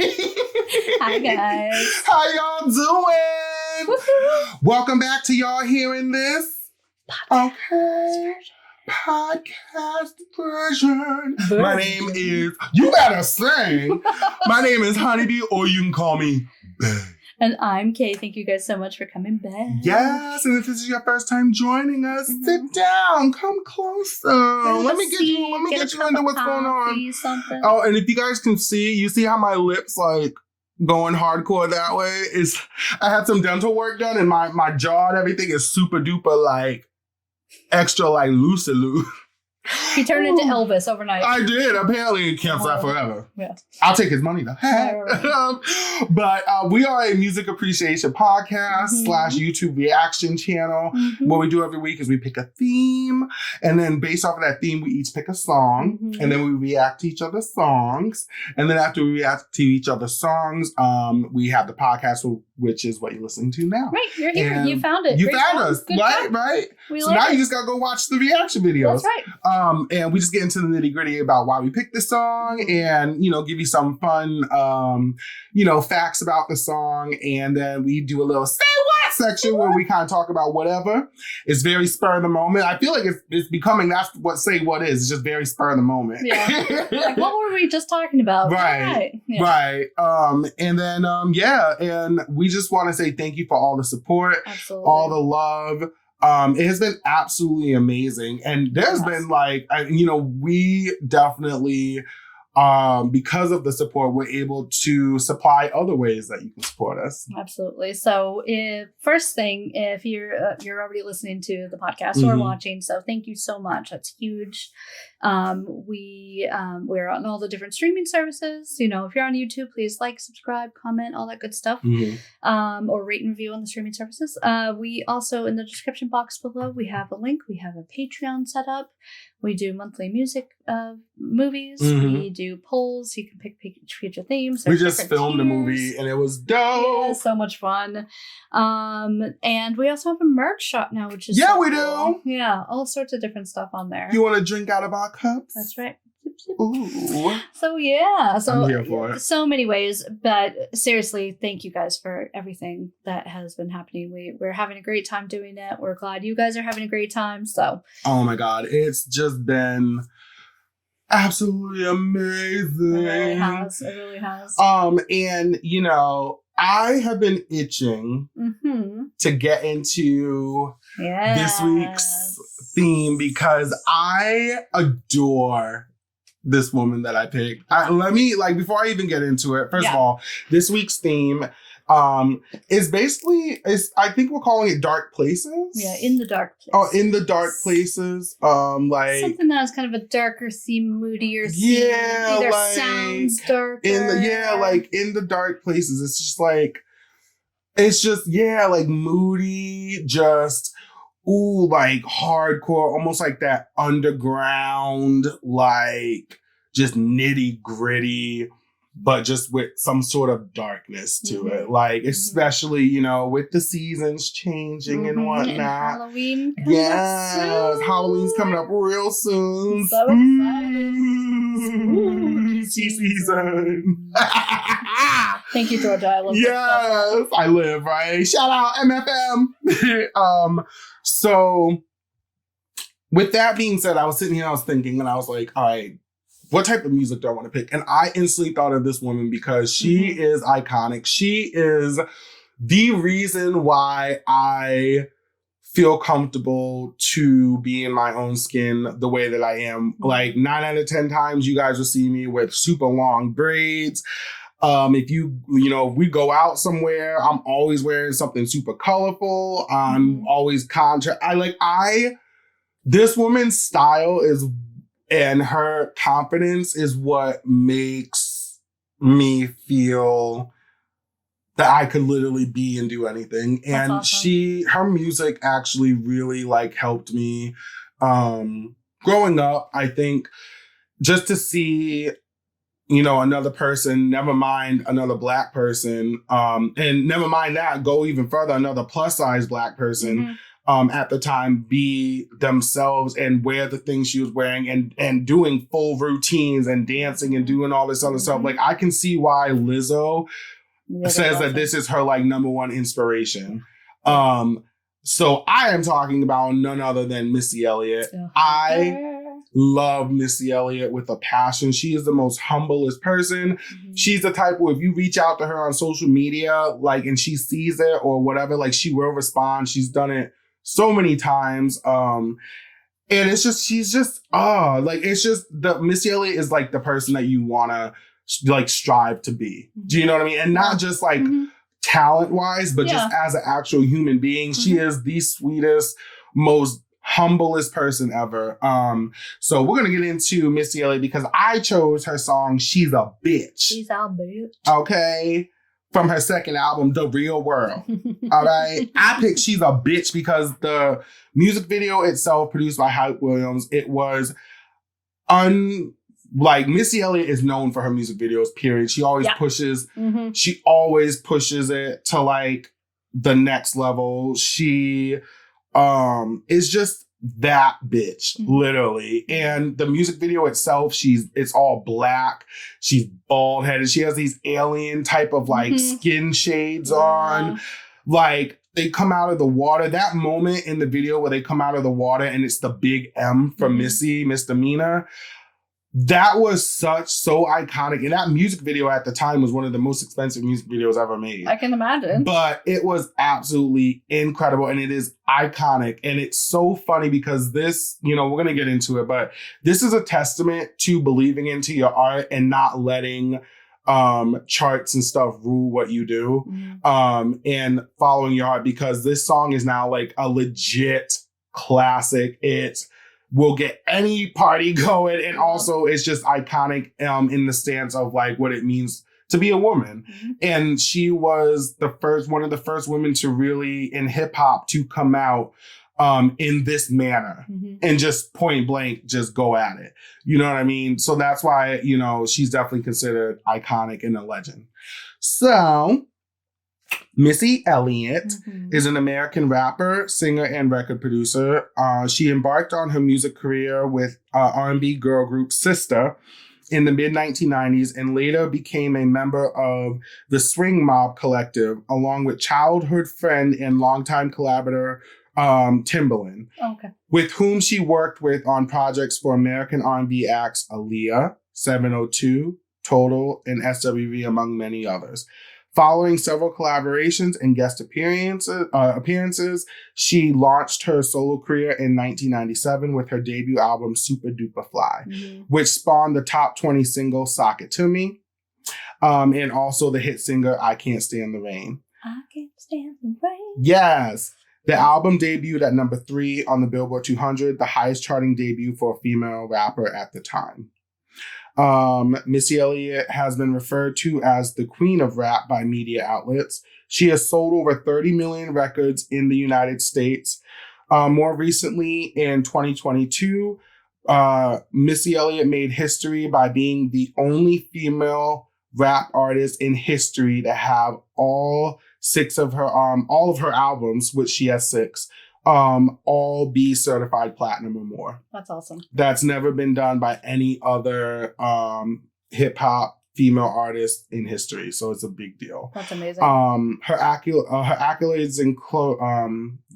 Hi, guys. How y'all doing? Woo-hoo. Welcome back to y'all hearing this. Okay. Podcast version. My name is, you better sing. My name is Honeybee, or you can call me Bae. And I'm Kay. Thank you guys so much for coming back. Yes, and if this is your first time joining us, sit down, come closer. Let me get you into what's going on. Something. Oh, and if you guys can see, you see how my lips like going hardcore that way? I had some dental work done, and my jaw and everything is super duper like extra like loosey-loose. He turned into Elvis overnight. I did. Apparently, it can't stop forever. Yeah. I'll take his money though. Right. But we are a music appreciation podcast / YouTube reaction channel. What we do every week is we pick a theme, and then based off of that theme, we each pick a song, and then we react to each other's songs. And then after we react to each other's songs, we have the podcast, which is what you're listening to now. Right, you're here. And you found it. You Great found song. us. Good Right, job. right. We so like now it. you just gotta go watch the reaction videos. That's right. And we just get into the nitty gritty about why we picked the song, and give you some fun facts about the song, and then we do a little say what section where we kind of talk about whatever. It's very spur of the moment. I feel like it's becoming, that's what say what is. It's just very spur of the moment. Yeah. Like, what were we just talking about? Right. Yeah. Right. And then and we just want to say thank you for all the support, Absolutely. all the love. It has been absolutely amazing. And there's been we definitely, because of the support, we're able to supply other ways that you can support us. Absolutely. So first thing, if you're already listening to the podcast or watching, so thank you so much. That's huge. We're on all the different streaming services. If you're on YouTube, please like, subscribe, comment, all that good stuff. Or rate and review on the streaming services. We also, in the description box below, we have a link. We have a Patreon set up. We do monthly music movies. We do polls. You can pick future themes. We just filmed a movie and it was dope. Yeah, so much fun. And we also have a merch shop now, which is we cool. do. Yeah, all sorts of different stuff on there. You want to drink out of our cups? That's right. Ooh. So yeah, I'm here for it. So many ways, but seriously, thank you guys for everything that has been happening. We're having a great time doing it. We're glad you guys are having a great time. So, oh my God, it's just been absolutely amazing. It really has. It really has. And I have been itching to get into this week's theme because I adore this woman that I picked. Before I even get into it, first of all, this week's theme is basically, I think we're calling it Dark Places. Yeah, in the dark places. Oh, in the dark places. Something that has kind of a darker theme, moodier theme. Yeah, either like sounds darker. in the dark places. It's just like moody, just like hardcore, almost like that underground, like just nitty gritty, but just with some sort of darkness to it. Like, especially, with the seasons changing and whatnot. And Halloween coming up soon. Halloween's coming up real soon. So excited. Spooky season. Thank you, Georgia. I love Yes, I live, right? Shout out MFM. So with that being said, I was sitting here, I was thinking, and I was like, all right, what type of music do I want to pick? And I instantly thought of this woman because she is iconic. She is the reason why I feel comfortable to be in my own skin the way that I am. Like 9 out of 10 times, you guys will see me with super long braids. If we go out somewhere, I'm always wearing something super colorful. I'm always this woman's style and her confidence is what makes me feel that I could literally be and do anything. That's and awesome. Her music actually really helped me, growing up. I think just to see, another person, never mind another Black person, and never mind that, go even further, another plus size Black person, at the time be themselves and wear the things she was wearing and doing full routines and dancing and doing all this other stuff. Like, I can see why Lizzo says that this is her like number one inspiration. So I am talking about none other than Missy Elliott. I love Missy Elliott with a passion. She is the most humblest person. She's the type where if you reach out to her on social media, like, and she sees it or whatever, like, she will respond. She's done it so many times. And it's just, she's just, it's just the Missy Elliott is like the person that you want to like strive to be. Do you know what I mean? And not just like talent wise, but just as an actual human being. She is the sweetest, most humblest person ever. So we're gonna get into Missy Elliott because I chose her song "She's a Bitch." She's a bitch. Okay, from her second album, The Real World. All right, I picked "She's a Bitch" because the music video itself, produced by Hype Williams, it was like, Missy Elliott is known for her music videos, period. She always pushes, she always pushes it to like the next level. She is just that bitch, literally. And the music video itself, it's all black. She's bald headed. She has these alien type of like skin shades on. Like, they come out of the water. That moment in the video where they come out of the water and it's the big M for Missy, misdemeanor. That was so iconic. And that music video at the time was one of the most expensive music videos ever made. I can imagine. But it was absolutely incredible. And it is iconic. And it's so funny because this, we're going to get into it, but this is a testament to believing into your art and not letting charts and stuff rule what you do, and following your heart, because this song is now like a legit classic. It will get any party going, and also it's just iconic in the stance of like what it means to be a woman. And she was one of the first women to really, in hip hop, to come out in this manner and just point blank, just go at it. You know what I mean? So that's why, she's definitely considered iconic and a legend. So Missy Elliott is an American rapper, singer, and record producer. She embarked on her music career with R&B girl group Sister in the mid-1990s and later became a member of the Swing Mob Collective, along with childhood friend and longtime collaborator Timbaland, with whom she worked with on projects for American R&B acts Aaliyah, 702, Total, and SWV, among many others. Following several collaborations and guest appearances, she launched her solo career in 1997 with her debut album Super Duper Fly, which spawned the top 20 single Sock It To Me, and also the hit singer I Can't Stand the Rain. I Can't Stand the Rain. Yes. The album debuted at number 3 on the Billboard 200, the highest charting debut for a female rapper at the time. Missy Elliott has been referred to as the queen of rap by media outlets. She has sold over 30 million records in the United States. More recently, in 2022, Missy Elliott made history by being the only female rap artist in history to have all of her albums, which she has 6, all be certified platinum or more. That's awesome. That's never been done by any other hip hop female artist in history, so it's a big deal. That's amazing. Her accolades include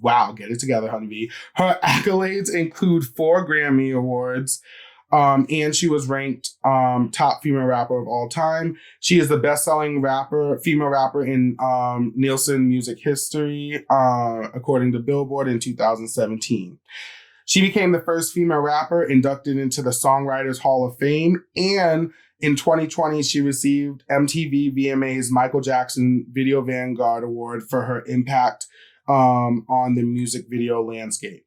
wow, get it together, Honeybee. Her accolades include 4 Grammy Awards. And she was ranked top female rapper of all time. She is the best-selling female rapper in Nielsen music history, according to Billboard in 2017. She became the first female rapper inducted into the Songwriters Hall of Fame, and in 2020, she received MTV VMA's Michael Jackson Video Vanguard Award for her impact on the music video landscape.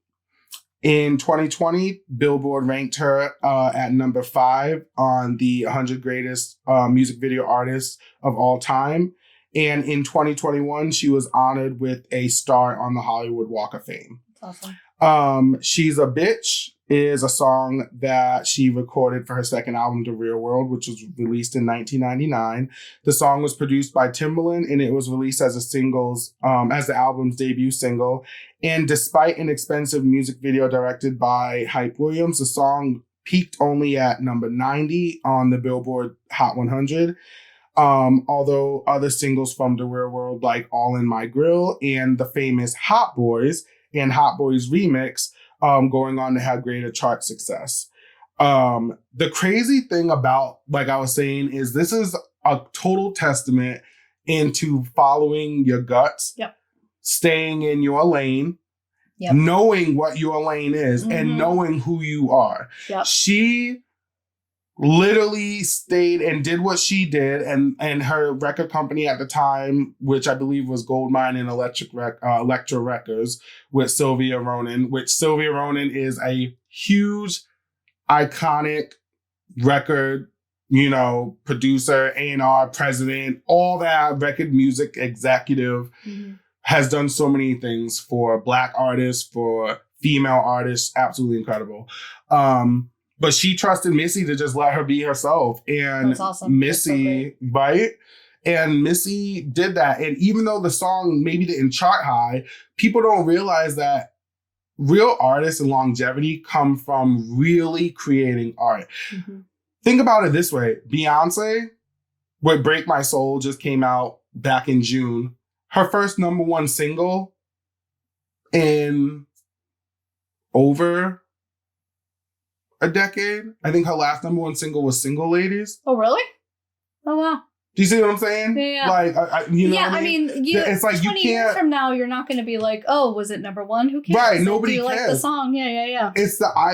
In 2020, Billboard ranked her at number 5 on the 100 greatest music video artists of all time. And in 2021, she was honored with a star on the Hollywood Walk of Fame. That's She's a Bitch is a song that she recorded for her second album, The Real World, which was released in 1999. The song was produced by Timbaland, and it was released as as the album's debut single. And despite an expensive music video directed by Hype Williams, the song peaked only at number 90 on the Billboard Hot 100. Although other singles from The Real World, like All in My Grill and the famous Hot Boys and Hot Boys Remix, going on to have greater chart success. The crazy thing about, like I was saying, is this is a total testament into following your guts, staying in your lane, knowing what your lane is, and knowing who you are. She literally stayed and did what she did, and her record company at the time, which I believe was Goldmine and Elektra Records, with Sylvia Ronan, which Sylvia Ronan is a huge, iconic record, producer, A&R president, all that, record music executive, has done so many things for Black artists, for female artists, absolutely incredible. But she trusted Missy to just let her be herself. And that's awesome. Missy, right? And Missy did that. And even though the song maybe didn't chart high, people don't realize that real artists and longevity come from really creating art. Think about it this way. Beyonce, with Break My Soul, just came out back in June. Her first number one single in over a decade. I think her last number one single was Single Ladies. Oh, really? Oh, wow. Do you see what I'm saying? Yeah. Like, you know what I mean? It's like 20 years from now, you're not going to be like, oh, was it number one? Who cares? Right, nobody cares. Do you cares. like the song? Yeah.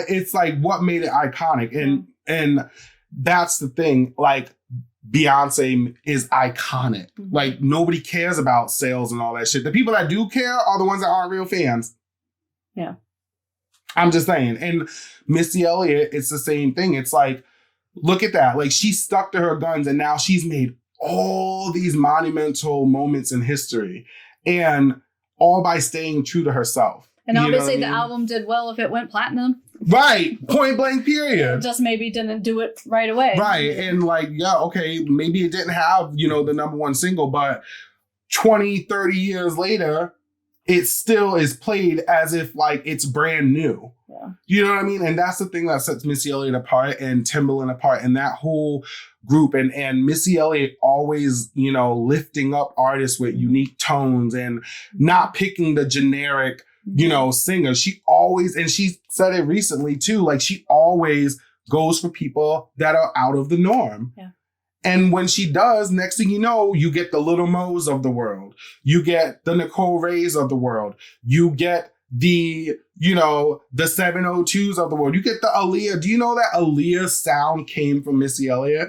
It's like what made it iconic. And that's the thing. Like, Beyonce is iconic. Like, nobody cares about sales and all that shit. The people that do care are the ones that aren't real fans. Yeah. I'm just saying. And Missy Elliott, it's the same thing. It's like, look at that. Like, she stuck to her guns, and now she's made all these monumental moments in history, and all by staying true to herself. And obviously the album did well if it went platinum. Right. Point blank period. Just maybe didn't do it right away. Right. And like, yeah, okay, maybe it didn't have, the number one single, but 20, 30 years later, it still is played as if like it's brand new. Yeah. You know what I mean? And that's the thing that sets Missy Elliott apart and Timbaland apart, and that whole group. And Missy Elliott always, lifting up artists with unique tones and not picking the generic, singer. She always, and she said it recently too, like she always goes for people that are out of the norm. Yeah. And when she does, next thing you know, you get the Little Mo's of the world. You get the Nicole Rays of the world. You get the 702s of the world. You get the Aaliyah. Do you know that Aaliyah's sound came from Missy Elliott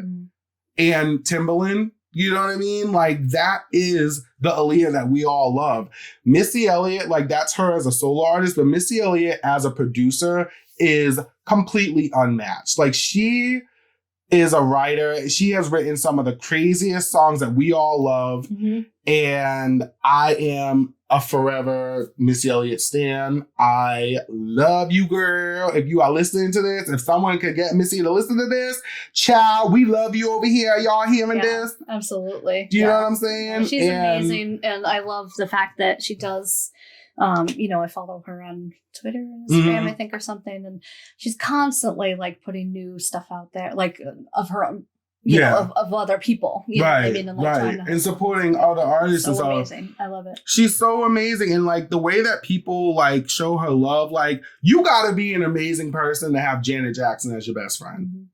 and Timbaland? You know what I mean? Like, that is the Aaliyah that we all love. Missy Elliott, like, that's her as a solo artist, but Missy Elliott as a producer is completely unmatched. Like, she is a writer. She has written some of the craziest songs that we all love. And I am a forever Missy Elliott stan. I love you, girl. If you are listening to this, if someone could get Missy to listen to this, child, we love you over here. Y'all hearing this? Absolutely. Do you know what I'm saying? She's amazing. And I love the fact that she does, I follow her on Twitter and Instagram, I think, or something. And she's constantly like putting new stuff out there, like of her own. Of other people, you know what I mean? And, like, and supporting other artists. So amazing. I love it. She's so amazing. And like the way that people like show her love, like you gotta be an amazing person to have Janet Jackson as your best friend.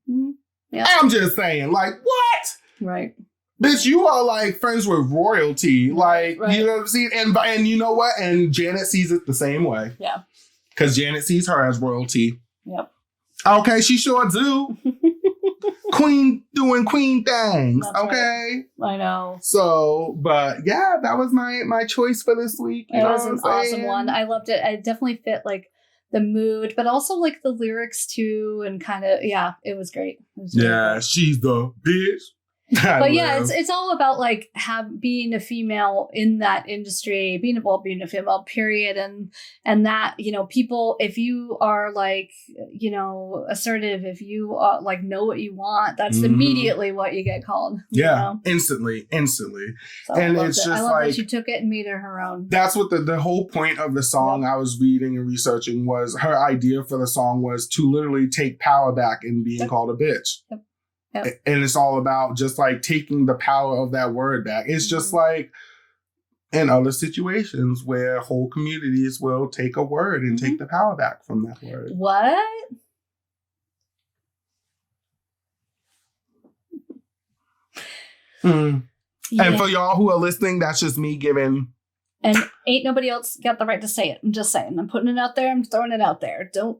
Yeah. I'm just saying, like, what? Right. Bitch, you are like friends with royalty. Like, you know what I'm saying? And you know what? And Janet sees it the same way. Yeah. Because Janet sees her as royalty. Yep. Okay, she sure do. Queen doing queen things. That's okay. Right. I know. So, but yeah, that was my choice for this week. It was an awesome one. I loved it. It definitely fit like the mood, but also like the lyrics too, and kind of, it was great. It was she's the bitch. But yeah, it's all about like being a female in that industry, being a female, period, and that, you know, people, if you are like, you know, assertive, if you like know what you want, that's immediately what you get called. Yeah, you know? instantly. So And I it's just I love like that she took it and made it her own. That's what the whole point of the song I was reading and researching was. Her idea for the song was to literally take power back in being called a bitch. Yep. And it's all about just like taking the power of that word back. It's just like in other situations where whole communities will take a word and take the power back from that word. What? Yeah. And for y'all who are listening, that's just me giving. And ain't nobody else got the right to say it. I'm just saying. I'm putting it out there. I'm throwing it out there. Don't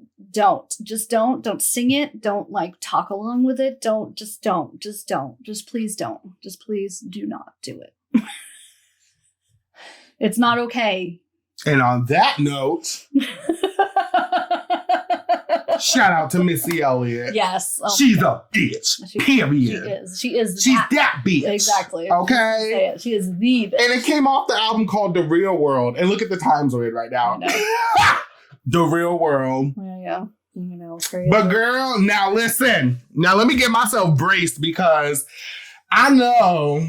sing it. Don't like talk along with it. Just please don't. Just please do not do it. It's not okay. And on that note, shout out to Missy Elliott. Yes. Oh, she's a bitch. Period. She is. She's that bitch. Exactly. Okay. She is the bitch. And it came off the album called The Real World. And look at the times we're in right now. The Real World. Yeah. You know, crazy. But girl, now listen. Now let me get myself braced because I know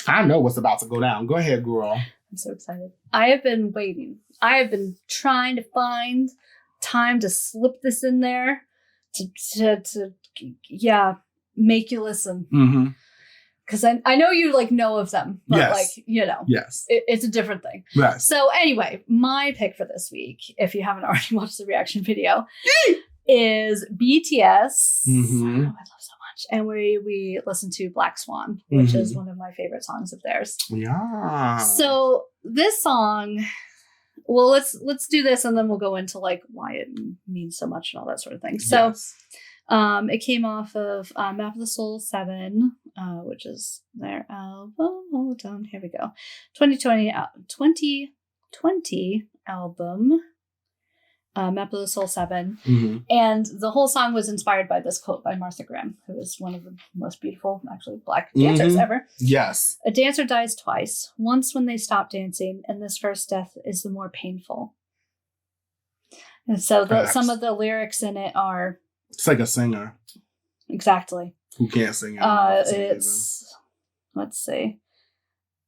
what's about to go down. Go ahead, girl. I'm so excited. I have been waiting. I have been trying to find time to slip this in there to make you listen. Because I know you like know of them, but like, you know, it's a different thing. Yes. So anyway, my pick for this week, if you haven't already watched the reaction video, is BTS. Oh, I love so much. And we listened to Black Swan, which is one of my favorite songs of theirs. Yeah. So this song, well, let's do this and then we'll go into like why it means so much and all that sort of thing. So it came off of Map of the Soul 7, which is their album. Hold on, here we go. 2020 album, Map of the Soul 7. And the whole song was inspired by this quote by Martha Graham, who is one of the most beautiful, actually, Black dancers ever. Yes. A dancer dies twice. Once when they stop dancing, and this first death is the more painful. And so some of the lyrics in it are... It's like a singer. Exactly. Who can't sing. Let's see.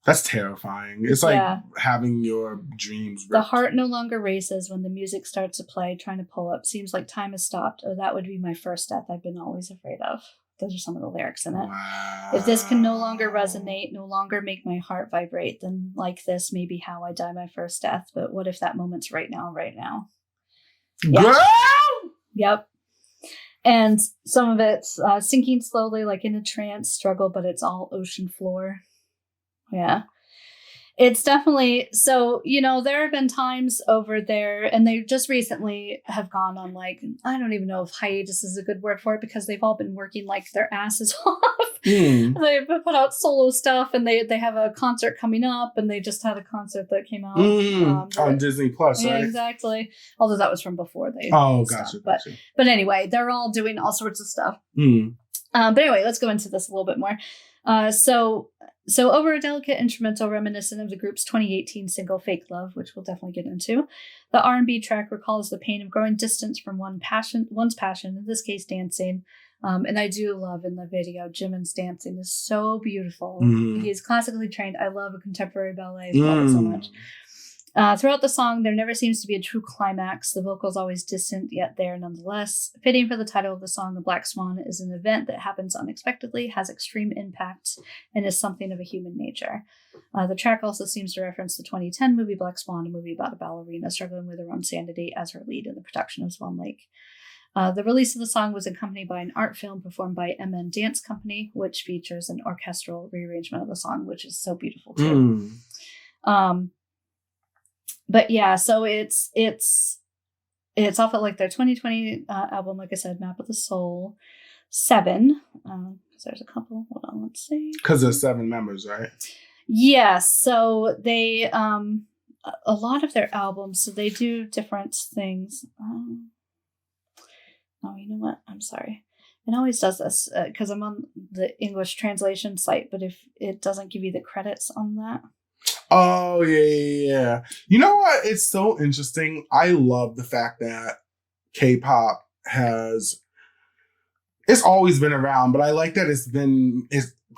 That's terrifying. It's like having your dreams ripped. The heart no longer races when the music starts to play, trying to pull up. Seems like time has stopped. Oh, that would be my first death I've been always afraid of. Those are some of the lyrics in it. Wow. If this can no longer resonate, no longer make my heart vibrate, then like this may be how I die my first death. But what if that moment's right now? Yeah. Girl! Yep. And some of it's sinking slowly, like in a trance, struggle, but it's all ocean floor. Yeah. It's definitely, so, you know, there have been times over there, and they just recently have gone on, like, I don't even know if hiatus is a good word for it, because they've all been working, like, their asses off. They've put out solo stuff, and they have a concert coming up, and they just had a concert that came out. On Disney Plus, right? Yeah, exactly. Although that was from before they gotcha. But anyway, they're all doing all sorts of stuff. But anyway, let's go into this a little bit more. So over a delicate instrumental reminiscent of the group's 2018 single Fake Love, which we'll definitely get into, the R&B track recalls the pain of growing distance from one's passion, in this case dancing. And I do love in the video, Jimin's dancing is so beautiful. He's classically trained. I love a contemporary ballet. I love it so much. Throughout the song, there never seems to be a true climax. The vocals always distant, yet there nonetheless. Fitting for the title of the song, The Black Swan is an event that happens unexpectedly, has extreme impact, and is something of a human nature. The track also seems to reference the 2010 movie Black Swan, a movie about a ballerina struggling with her own sanity as her lead in the production of Swan Lake. The release of the song was accompanied by an art film performed by MN Dance Company, which features an orchestral rearrangement of the song, which is so beautiful too. But yeah, so it's off of like their 2020 album, like I said, Map of the Soul 7. Because there's a couple. Hold on, let's see. Because there's 7 members, right? Yeah, so they a lot of their albums, so they do different things. Oh, you know what? I'm sorry. it always does this because I'm on the English translation site, but if it doesn't give you the credits on that. Oh, yeah. You know what? It's so interesting. I love the fact that K-pop it's always been around, but I like that it's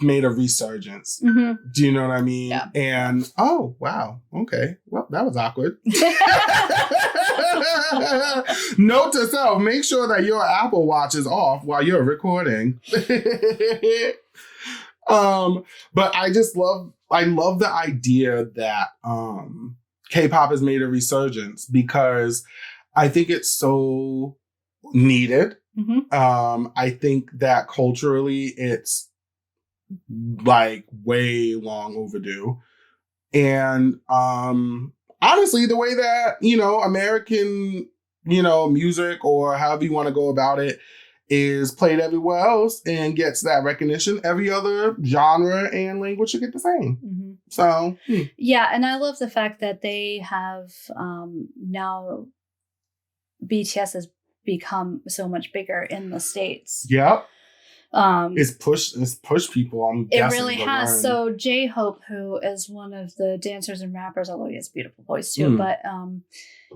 made a resurgence. Mm-hmm. Do you know what I mean? Yeah. And, oh, wow. Okay. Well, that was awkward. Note to self, make sure that your Apple Watch is off while you're recording. But I love the idea that K-pop has made a resurgence because I think it's so needed. Mm-hmm. I think that culturally it's like way long overdue. And honestly, the way that, American, music or however you want to go about it is played everywhere else and gets that recognition, every other genre and language should get the same. Mm-hmm. So, yeah, and I love the fact that they have now BTS has become so much bigger in the States. Yep. It's pushed people. I'm guessing. It really has. Learn. So J-Hope, who is one of the dancers and rappers, although he has a beautiful voice too, but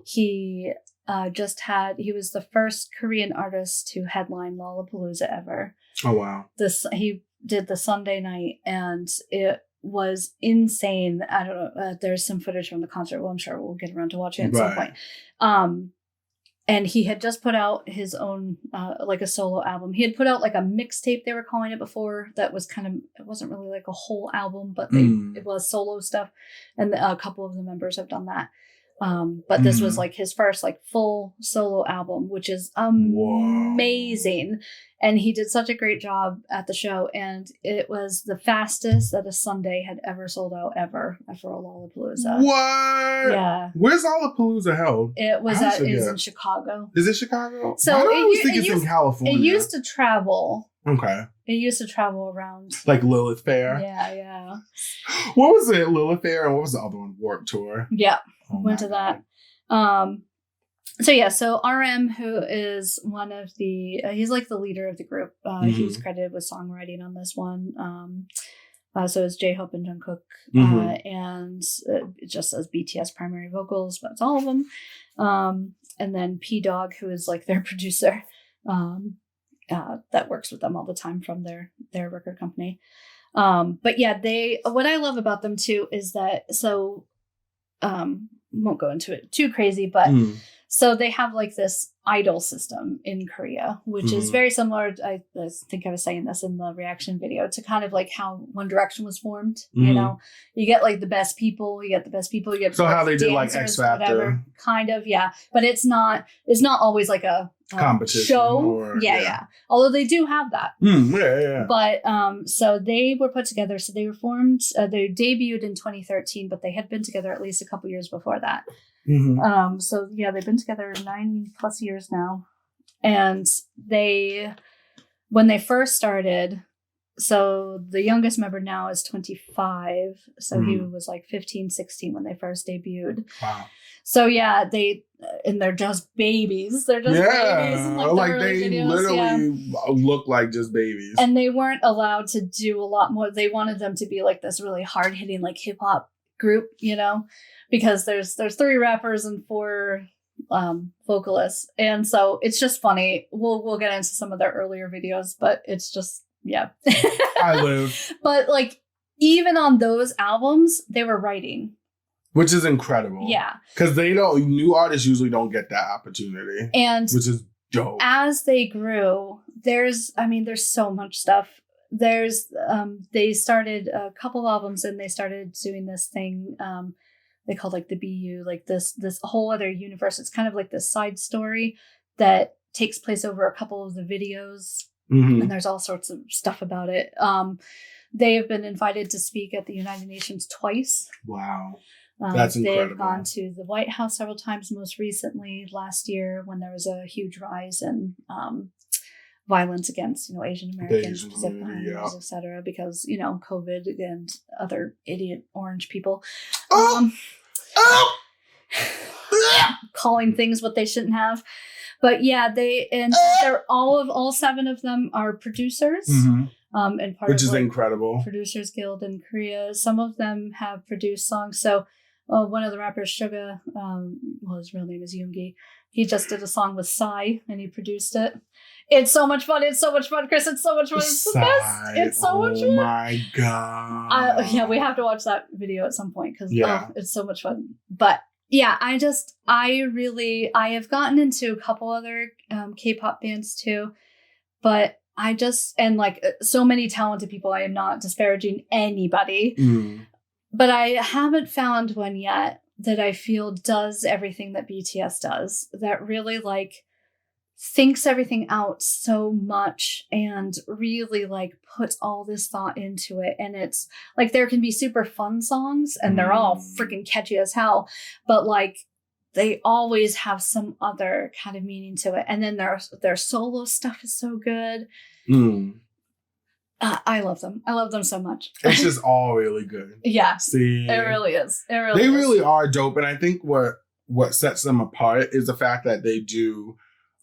he was the first Korean artist to headline Lollapalooza ever. Oh wow! He did the Sunday night, and it was insane. I don't know. There's some footage from the concert. Well, I'm sure we'll get around to watching it at some point. And he had just put out his own, like a solo album. He had put out like a mixtape, they were calling it before. That was it wasn't really like a whole album, but it was solo stuff. And a couple of the members have done that. But this was like his first like full solo album, which is amazing. Whoa. And he did such a great job at the show. And it was the fastest that a Sunday had ever sold out ever for a Lollapalooza. What? Yeah. Where's Lollapalooza held? It was in Chicago. Is it Chicago? So I always think it's in California. It used to travel. Okay. It used to travel around. Like Lilith Fair? Yeah. What was it? Lilith Fair, and what was the other one? Warped Tour? Yeah. Went to that. So RM, who is one of he's like the leader of the group. He was credited with songwriting on this one. So is J-Hope and Jungkook. And it just says BTS primary vocals, but it's all of them. And then P-Dog, who is like their producer, that works with them all the time from their record company. But yeah, what I love about them too is that, won't go into it too crazy, but so they have like this idol system in Korea, which is very similar. I think I was saying this in the reaction video to kind of like how One Direction was formed. You know, you get like the best people, you get so how they did like dancers, X Factor, whatever, kind of, yeah. But it's not always like a competition show. Yeah. Although they do have that. Yeah. But so they were put together. So they were formed. They debuted in 2013, but they had been together at least a couple years before that. So yeah, they've been together 9+ years now. And when they first started, so the youngest member now is 25. So he was like 15, 16 when they first debuted. Wow. So yeah, and they're just babies. They're just babies. Like they videos, literally look like just babies. And they weren't allowed to do a lot more. They wanted them to be like this really hard hitting like hip hop group, because there's 3 rappers and 4 vocalists, and so it's just funny. We'll get into some of their earlier videos, but it's just I live. But like even on those albums, they were writing. Which is incredible. Yeah. Because new artists usually don't get that opportunity. And which is dope. As they grew, there's so much stuff. They started a couple albums and they started doing this thing they called like the BU, like this whole other universe. It's kind of like this side story that takes place over a couple of the videos. And there's all sorts of stuff about it. They have been invited to speak at the United Nations twice. Wow. That's incredible. They've gone to the White House several times, most recently last year when there was a huge rise in violence against, Asian Americans, Pacific Islanders, etc., because, COVID and other idiot orange people calling things what they shouldn't have. But yeah, they're all 7 of them are producers. And part which of is incredible. Producers Guild in Korea. Some of them have produced songs. So one of the rappers, Suga, his real name is Yoongi. He just did a song with Psy and he produced it. It's so much fun. It's so much fun, Chris. It's so much fun. It's the best. It's so much fun. Oh my God. Yeah, we have to watch that video at some point because it's so much fun. But yeah, I have gotten into a couple other K-pop bands too, but and like so many talented people, I am not disparaging anybody, but I haven't found one yet that I feel does everything that BTS does, that really like thinks everything out so much and really like puts all this thought into it. And it's like, there can be super fun songs and they're all freaking catchy as hell, but like they always have some other kind of meaning to it. And then their solo stuff is so good. I love them. I love them so much. It's just all really good. Yeah. See, it really is. They really are dope. And I think what sets them apart is the fact that they do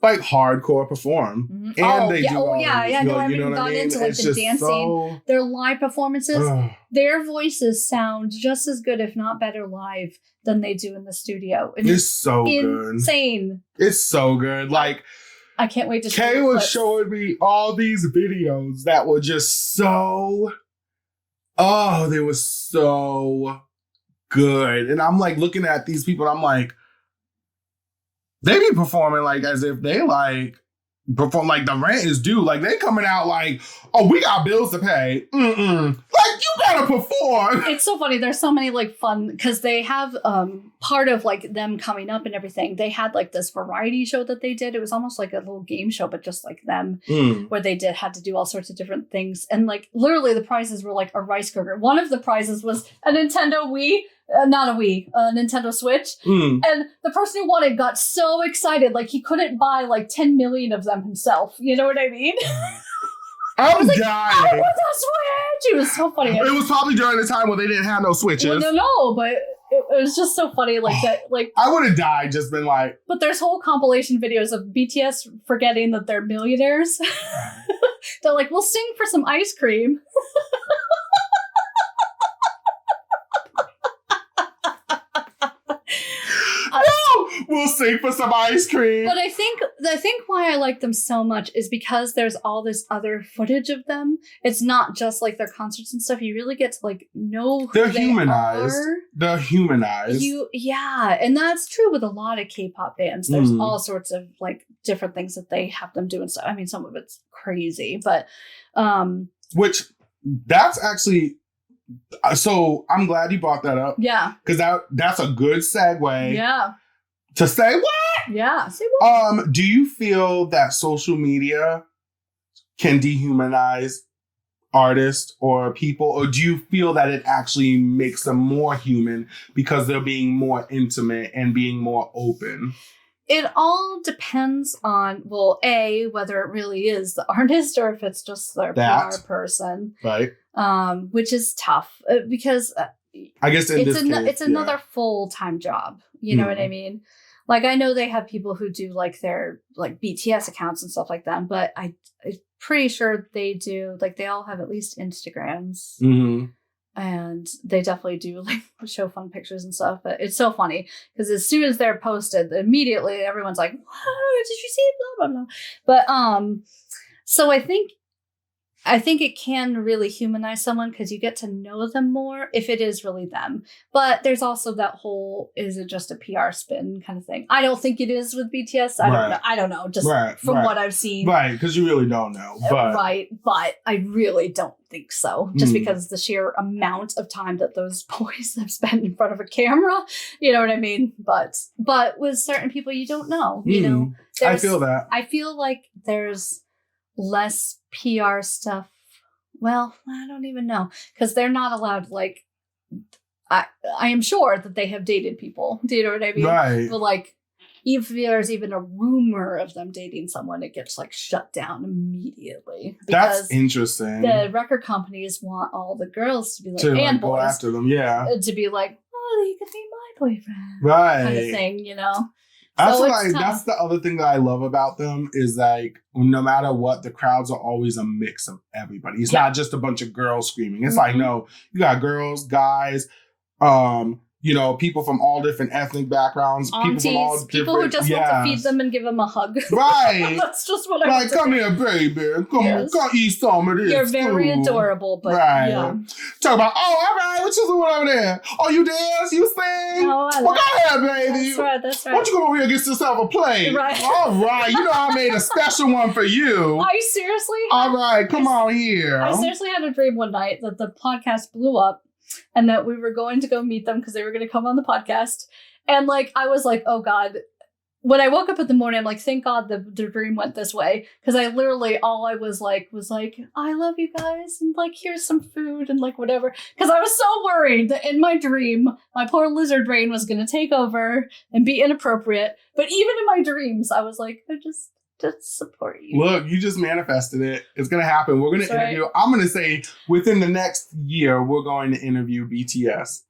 like hardcore perform. And they do no, I haven't even gotten into like the dancing. Their live performances, their voices sound just as good, if not better, live than they do in the studio. And it's so good. Insane. It's so good. Like, I can't wait to see Kay was showing me all these videos that were just so, they were so good. And I'm like looking at these people and I'm like, they be performing like as if they like perform like the rent is due. Like they coming out like, oh, we got bills to pay. Like you gotta perform. It's so funny. There's so many like fun because they have part of like them coming up and everything. They had like this variety show that they did. It was almost like a little game show, but just like them, where they had to do all sorts of different things. And like literally the prizes were like a rice cooker. One of the prizes was a Nintendo Wii. Not a Wii, a Nintendo Switch. And the person who won it got so excited, like he couldn't buy like 10 million of them himself. You know what I mean? I'm like, dying. I want a Switch! It was so funny. It was probably during the time when they didn't have no Switches. Well, no, but it was just so funny. Like that, like I would have died, just been like. But there's whole compilation videos of BTS forgetting that they're millionaires. They're like, we'll sing for some ice cream. We'll sing for some ice cream. But I think why I like them so much is because there's all this other footage of them. It's not just like their concerts and stuff. You really get to like know who they're humanized. They're humanized. And that's true with a lot of K-pop bands. There's all sorts of like different things that they have them do and stuff. I mean, some of it's crazy, but which that's actually. So I'm glad you brought that up. Yeah, because that's a good segue. Yeah. To say what? Yeah. Say what? Do you feel that social media can dehumanize artists or people, or do you feel that it actually makes them more human because they're being more intimate and being more open? It all depends on, well, A, whether it really is the artist or if it's just their PR person. Right. Which is tough because I guess it's another full-time job. You know what I mean? Like, I know they have people who do like their like BTS accounts and stuff like that, but I'm pretty sure they do, like they all have at least Instagrams. And they definitely do like show fun pictures and stuff. But it's so funny because as soon as they're posted, immediately everyone's like, "What? Did you see it?" Blah blah blah. But so I think it can really humanize someone because you get to know them more if it is really them. But there's also that whole, is it just a PR spin kind of thing? I don't think it is with BTS. I don't know. Just from what I've seen. Right, because you really don't know. But. Right, but I really don't think so. Just because the sheer amount of time that those boys have spent in front of a camera. You know what I mean? But with certain people, you don't know. You know, I feel that. I feel like there's less PR stuff. Well, I don't even know because they're not allowed. Like, I am sure that they have dated people. Do you know what I mean? Right. But like, if there's even a rumor of them dating someone, it gets like shut down immediately. That's interesting. The record companies want all the girls to be like, and go boys after them. Yeah. To be like, oh, you could be my boyfriend. Right. Kind of thing, you know. So that's the other thing that I love about them is like no matter what, the crowds are always a mix of everybody. It's not just a bunch of girls screaming. It's like, no, you got girls, guys, people from all different ethnic backgrounds, aunties, people who just want to feed them and give them a hug. Right. That's just what I want. Like, come here, baby. Come eat some of this. You're very adorable, but Talk about, all right, what you doing over there? Oh, you dance, you sing? Oh, go ahead, baby. That's right. Why don't you come over here and get yourself a plate? Right. All right. I made a special one for you. I seriously? All right, come on here. I seriously had a dream one night that the podcast blew up and that we were going to go meet them because they were going to come on the podcast. And I was like, oh God. When I woke up in the morning, I'm like, thank God the dream went this way. Because I literally, all I was like, I love you guys. And here's some food and whatever. Because I was so worried that in my dream, my poor lizard brain was going to take over and be inappropriate. But even in my dreams, I was like, I just support you. Look, you just manifested it. It's going to happen. We're going to interview. Right. I'm going to say within the next year, we're going to interview BTS.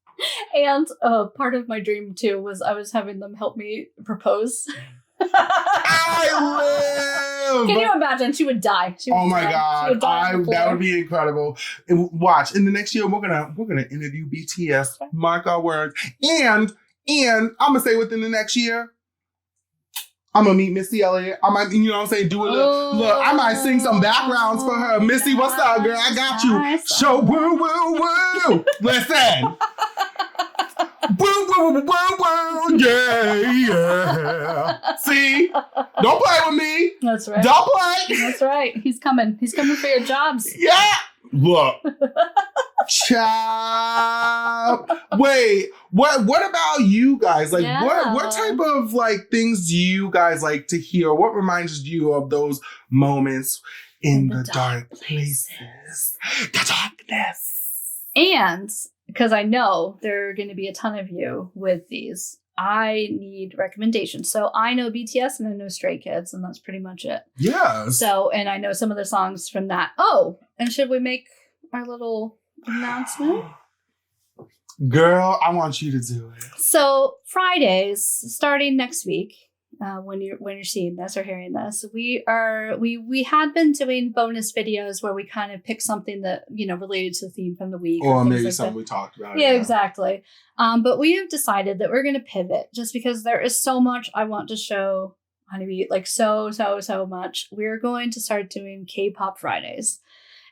And part of my dream, too, was I was having them help me propose. I live! Can you imagine? She would die. Oh my God. That would be incredible. And watch, in the next year, we're gonna interview BTS. Mark our words. And I'm going to say within the next year, I'm going to meet Missy Elliott. I might, do a little, look, I might sing some backgrounds for her. Missy, what's up, girl? I got you. Show, woo, woo, woo. Listen. Woo, woo, woo, woo, woo. Yeah. See? Don't play with me. That's right. Don't play. That's right. He's coming. He's coming for your jobs. Yeah. Look. Child. Wait, what about you guys? What type of things do you guys like to hear? What reminds you of those moments in the dark places? The darkness. And because I know there are going to be a ton of you with these, I need recommendations. So I know BTS and I know Stray Kids, and that's pretty much it. Yes. So, and I know some of the songs from that. Oh, and should we make our little announcement? Girl, I want you to do it. So Fridays, starting next week, when you're seeing this or hearing this, we had been doing bonus videos where we kind of pick something that related to the theme from the week, or maybe something we talked about. Yeah, exactly. But we have decided that we're going to pivot just because there is so much I want to show Honeybee, so much. We're going to start doing K-pop Fridays.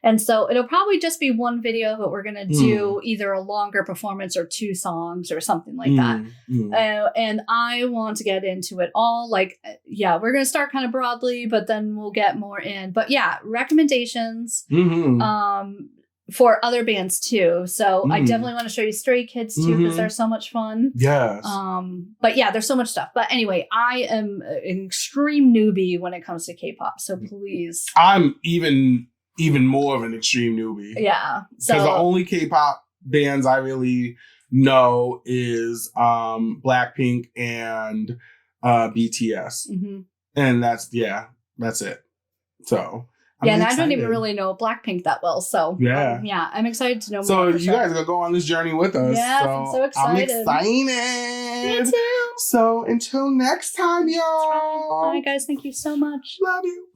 And so it'll probably just be one video, but we're going to do either a longer performance or 2 songs or something like that. And I want to get into it all. We're going to start kind of broadly, but then we'll get more in. But yeah, recommendations for other bands too. So I definitely want to show you Stray Kids too, because they're so much fun. Yes. But yeah, there's so much stuff. But anyway, I am an extreme newbie when it comes to K-pop. So please. I'm even more of an extreme newbie. Yeah. Because the only K-pop bands I really know is Blackpink and BTS. And that's it. So and I don't even really know Blackpink that well. So I'm excited to know more. So you guys are gonna go on this journey with us. Yes, I'm so excited. I'm excited. Me too. So until next time, y'all. Bye guys, thank you so much. Love you.